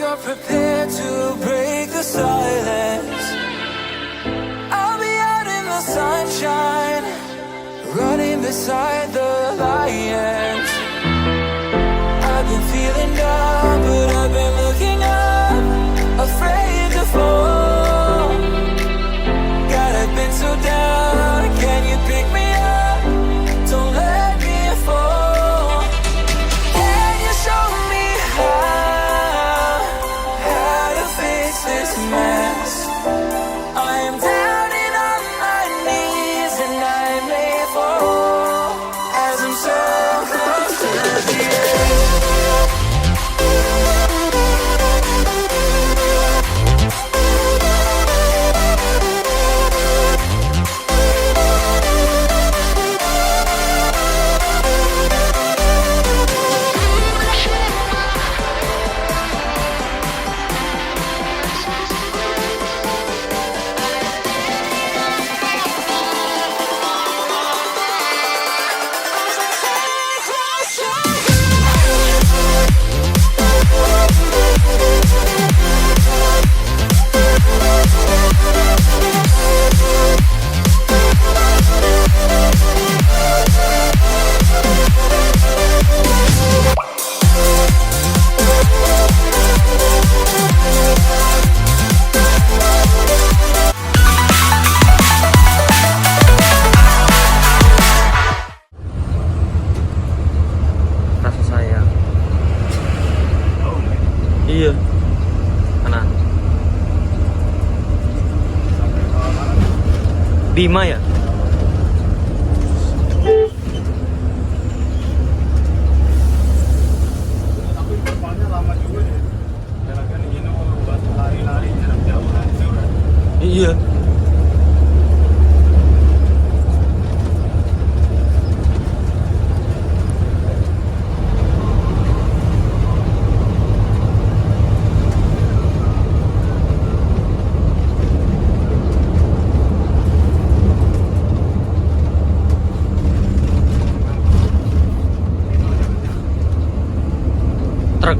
you're prepared to break the silence, I'll be out in the sunshine, running beside the lions. I've been feeling down, but I've been looking up, afraid to fall. God, I've been so down, can you pick me up? Don't let me fall. Can you show me how to fix this mess? I am down and on my knees, and I may fall as I'm so close to the end. Rasa sayang. Iya. Mana? Bima ya? Tapi depannya lama juga ya. Kan ini buat lari-lari jarak jauh hancur. Iya. Truk.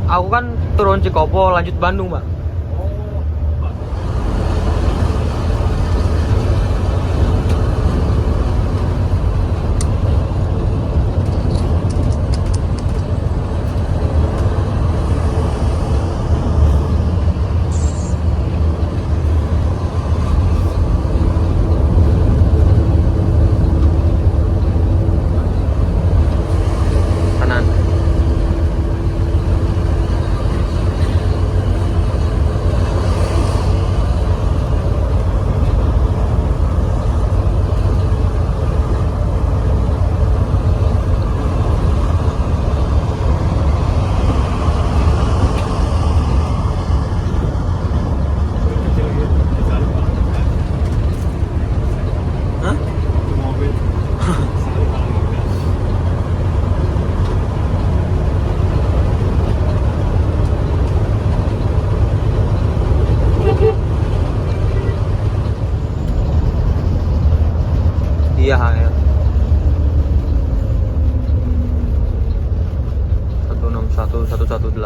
Aku kan turun Cikopo lanjut Bandung, Pak.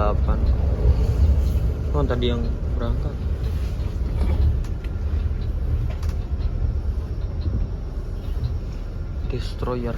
8. Oh, tadi yang berangkat. Destroyer.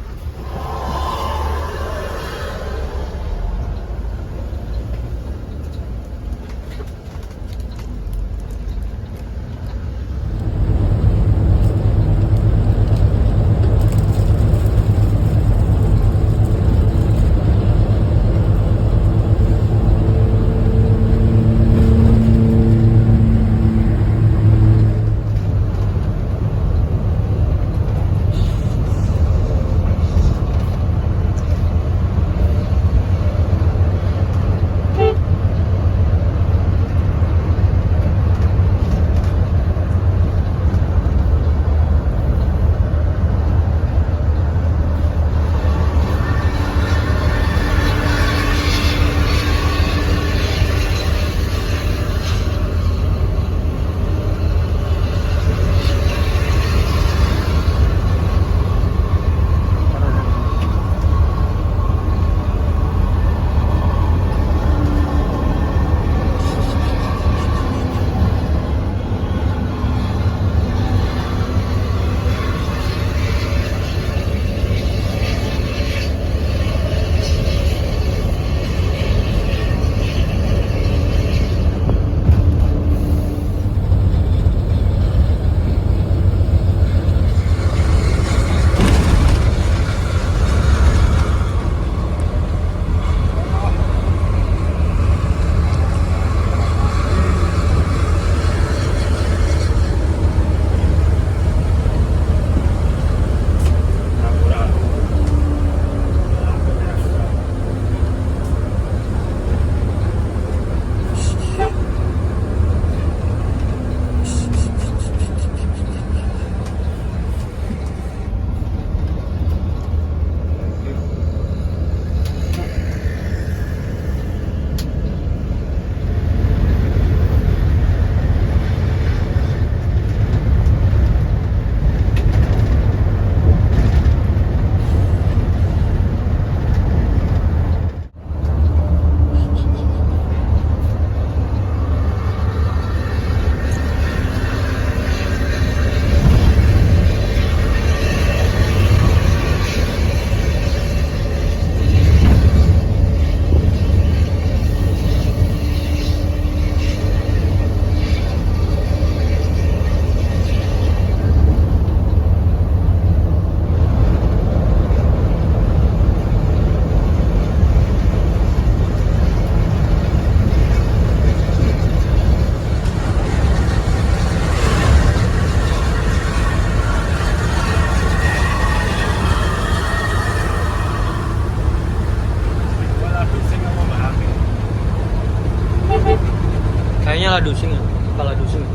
Kayaknya lah dusing ya, kepala dusing.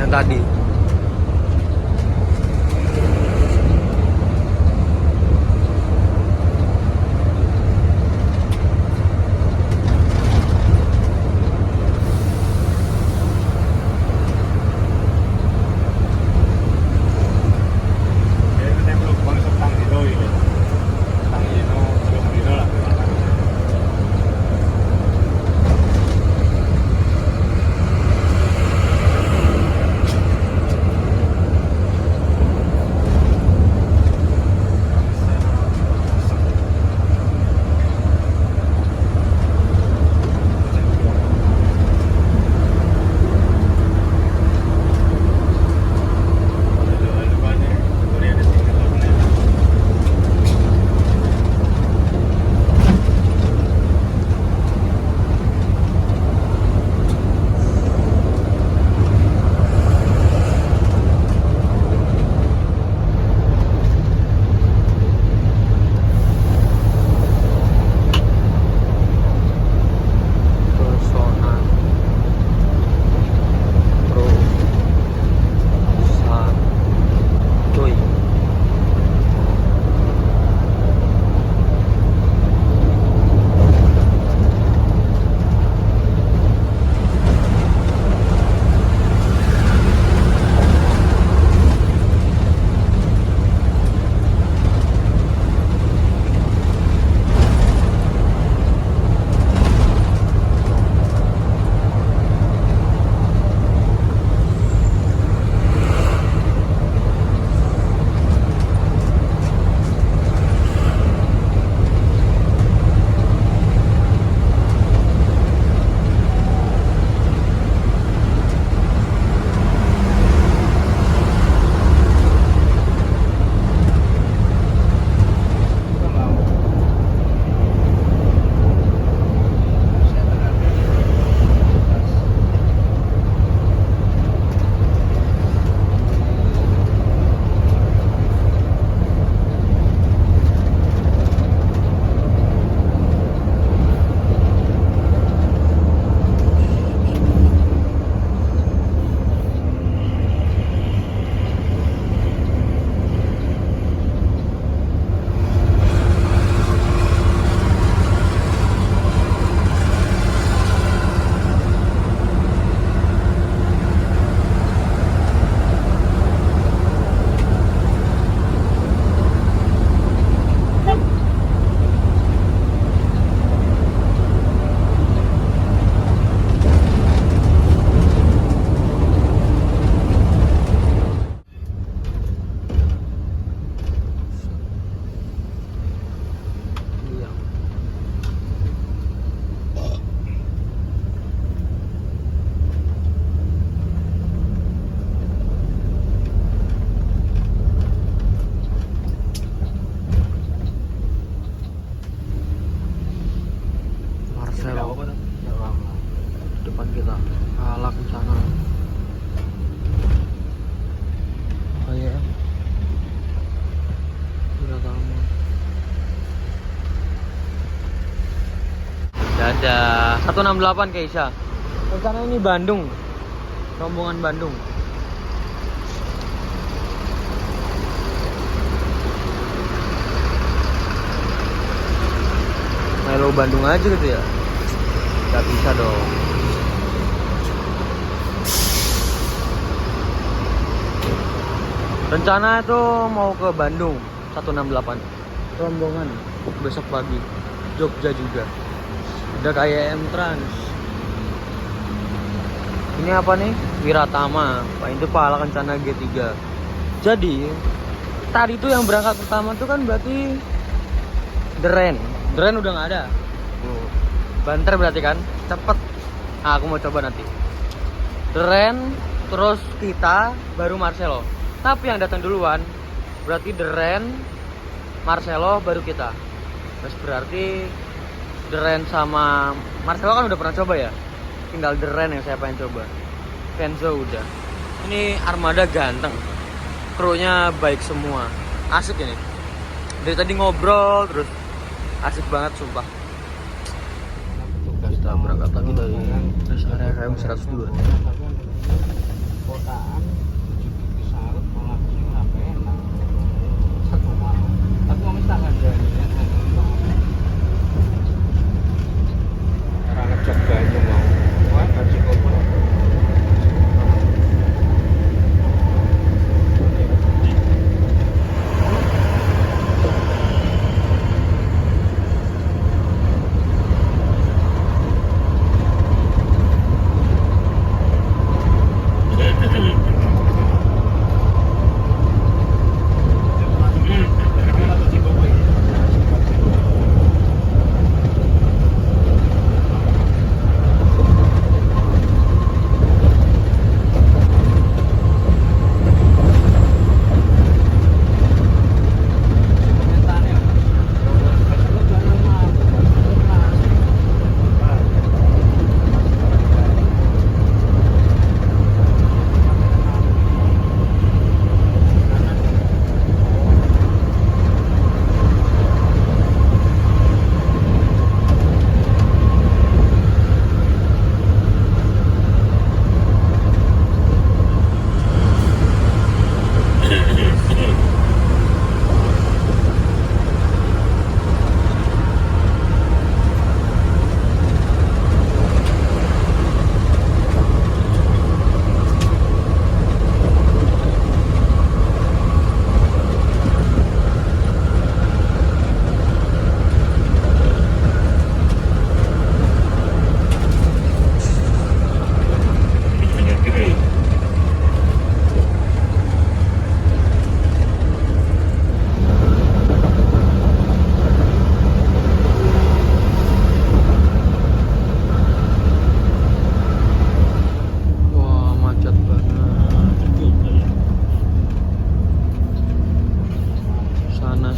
Yang tadi. Ada 168 Keisha. Rencana ini Bandung. Rombongan Bandung. Melo Bandung aja gitu ya. Gak bisa dong. Rencana itu mau ke Bandung 168 rombongan besok pagi. Jogja juga. Ada KYM Trans. Ini apa nih? Wiratama. Pak itu Pahala Kencana G3. Jadi tadi tuh yang berangkat pertama tuh kan berarti Deren. Deren udah nggak ada. Banter berarti kan? Cepet. Nah, aku mau coba nanti. Deren, terus kita, baru Marcelo. Tapi yang datang duluan berarti Deren, Marcelo, baru kita. Terus berarti Deren sama Marcelo kan udah pernah coba ya. Tinggal Deren yang saya pengen coba. Kenzo udah. Ini armada ganteng. Krunya baik semua. Asik ini. Dari tadi ngobrol terus asik banget sumpah. Kita berangkat lagi dari rest area KM 102. Kotaan pesawat malah apa enak. Satu malam. Tapi mau minta kan dari cara ngecek aja mau. Wah, harus koper.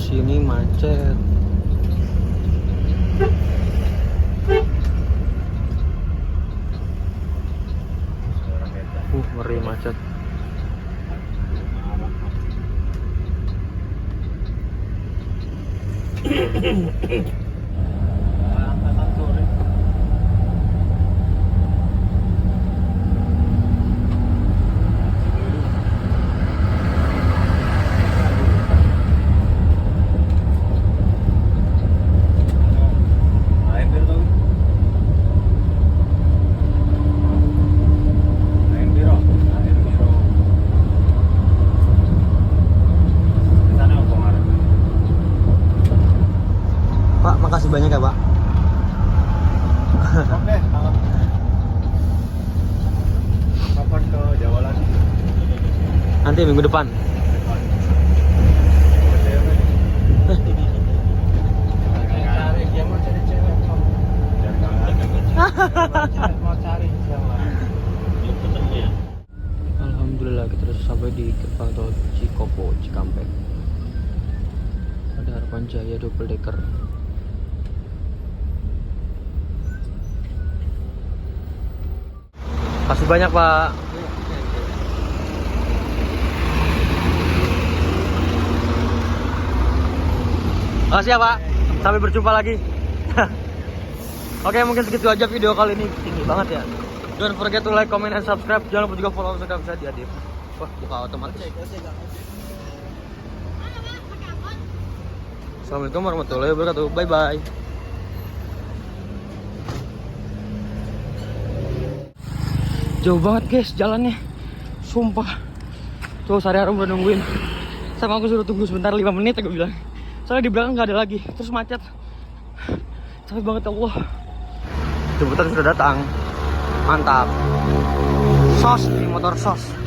Sini macet. Ngeri macet. Pak, makasih banyak ya Pak. Oke, kapan ke Jawa lagi? Nanti minggu depan. Alhamdulillah kita sudah sampai di gerbang tol Cikopo Cikampek. Ada Harapan Jaya double decker. Makasih banyak Pak. Makasih ya Pak. Sampai berjumpa lagi. Oke, mungkin segitu aja video kali ini, tinggi banget ya. Don't forget to like, comment, and subscribe. Jangan lupa juga follow Instagram saya di Adif. Wah, buka otomatis. Assalamualaikum warahmatullahi wabarakatuh. Bye bye. Jauh banget guys jalannya, sumpah. Tuh Sari Harum udah nungguin. Sama aku suruh tunggu sebentar 5 menit aku bilang. Soalnya di belakang nggak ada lagi, terus macet. Capek banget Allah. Jemputan sudah datang. Mantap. Sos, ini motor sos.